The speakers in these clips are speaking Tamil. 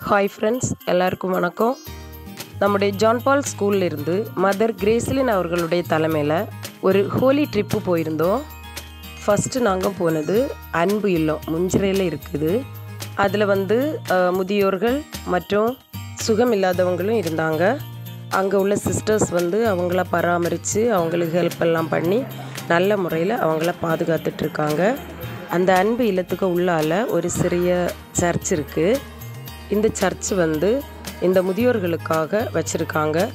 ஹாய் ஃப்ரெண்ட்ஸ், எல்லாருக்கும் வணக்கம். நம்முடைய ஜான் பால் ஸ்கூலில் இருந்து மதர் கிரேஸ்லின் அவர்களுடைய தலைமையில் ஒரு ஹோலி ட்ரிப்பு போயிருந்தோம். ஃபஸ்ட்டு நாங்கள் போனது அன்பு இல்லம் முஞ்சிரையில் இருக்குது. அதில் முதியோர்கள் மற்றும் சுகம் இல்லாதவங்களும் இருந்தாங்க. அங்கே உள்ள சிஸ்டர்ஸ் அவங்கள பராமரித்து அவங்களுக்கு ஹெல்ப் எல்லாம் பண்ணி நல்ல முறையில் அவங்கள பாதுகாத்துட்ருக்காங்க. அந்த அன்பு இல்லத்துக்கு உள்ளால் ஒரு சிறிய சர்ச் இருக்குது. இந்த சர்ச் இந்த முதியோர்களுக்காக வச்சுருக்காங்க.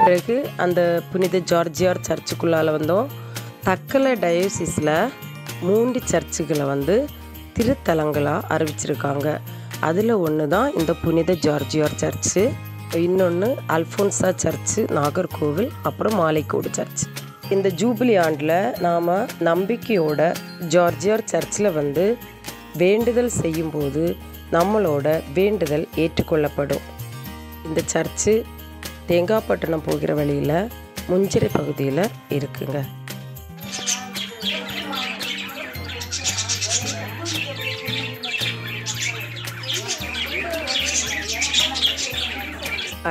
பிறகு அந்த புனித ஜார்ஜியார் சர்ச்சுக்குள்ளால் வந்தோம். தக்கலை டயோசிஸில் 3 சர்ச்சுகளை திருத்தலங்களாக அறிவிச்சிருக்காங்க. அதில் ஒன்று தான் இந்த புனித ஜார்ஜியார் சர்ச்சு, இன்னொன்று அல்ஃபோன்சா சர்ச்சு நாகர்கோவில், அப்புறம் மாலைக்கோடு சர்ச். இந்த ஜூபிலி ஆண்டில் நாம் நம்பிக்கையோட ஜார்ஜியார் சர்ச்சில் வேண்டுதல் செய்யும்போது நம்மளோட வேண்டுதல் ஏற்றுக்கொள்ளப்படும். இந்த சர்ச்சு தேங்காய்பட்டணம் போகிற வழியில் முஞ்சிரை பகுதியில் இருக்குங்க.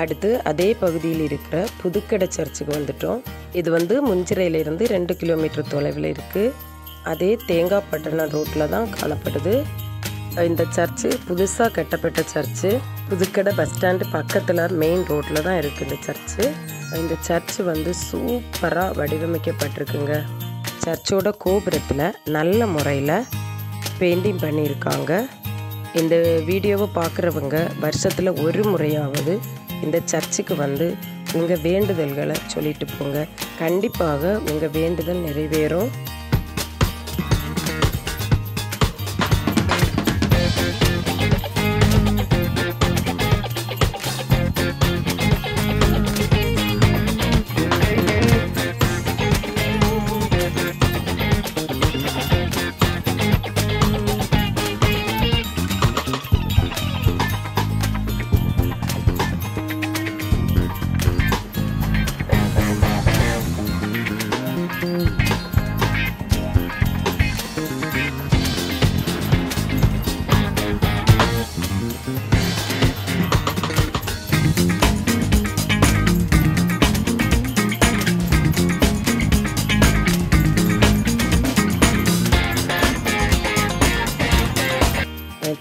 அடுத்து அதே பகுதியில் இருக்கிற புதுக்கடை சர்ச்சுக்கு வந்துட்டோம். இது முஞ்சிரையிலிருந்து 2 கிலோமீட்டர் தொலைவில் இருக்குது. அதே தேங்காய்பட்டணம் ரோட்டில் தான் காணப்படுது. இந்த சர்ச்சு புதுசாக கட்டப்பட்ட சர்ச்சு. புதுக்கடை பஸ் ஸ்டாண்டு பக்கத்தில் மெயின் ரோட்டில் தான் இருக்குது இந்த சர்ச்சு. இந்த சர்ச்சு சூப்பராக வடிவமைக்கப்பட்டிருக்குங்க. சர்ச்சோட கோபுரத்தில் நல்ல முறையில் பெயிண்டிங் பண்ணியிருக்காங்க. இந்த வீடியோவை பார்க்குறவங்க வருஷத்தில் ஒரு முறையாவது இந்த சர்ச்சுக்கு உங்கள் வேண்டுதல்களை சொல்லிட்டு போங்க. கண்டிப்பாக உங்கள் வேண்டுதல் நிறைவேறும்.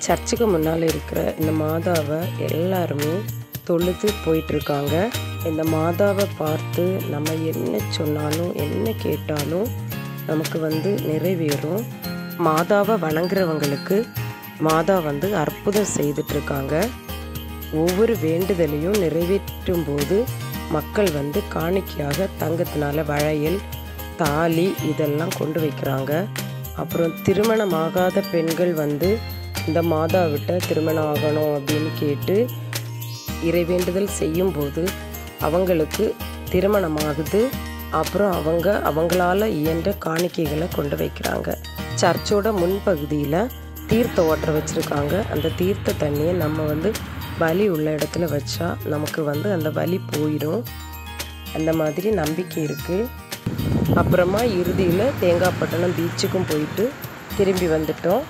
சர்ச்சுக்கு முன்னால் இருக்கிற இந்த மாதாவை எல்லாருமே தொழுது போயிட்டுருக்காங்க. இந்த மாதாவை பார்த்து நம்ம என்ன சொன்னாலும் என்ன கேட்டாலும் நமக்கு நிறைவேறும். மாதாவை வணங்குறவங்களுக்கு மாதா அற்புதம் செய்துட்ருக்காங்க. ஒவ்வொரு வேண்டுதலையும் நிறைவேற்றும் போது மக்கள் காணிக்கையாக தங்கத்தினால வளையல், தாலி இதெல்லாம் கொண்டு வைக்கிறாங்க. அப்புறம் திருமணமாகாத பெண்கள் இந்த மாதாவிட்ட திருமணம் ஆகணும் அப்படின்னு கேட்டு இறைவேண்டுதல் செய்யும்போது அவங்களுக்கு திருமணமாகுது. அப்புறம் அவங்களால இயன்ற காணிக்கைகளை கொண்டு வைக்கிறாங்க. சர்ச்சோட முன்பகுதியில் தீர்த்த ஓட்டரை வச்சுருக்காங்க. அந்த தீர்த்த தண்ணியை நம்ம வலி உள்ள இடத்துல வச்சா நமக்கு அந்த வலி போயிடும். அந்த மாதிரி நம்பிக்கை இருக்குது. அப்புறமா இறுதியில் தேங்காய்பட்டணம் பீச்சுக்கும் போயிட்டு திரும்பி வந்துட்டோம்.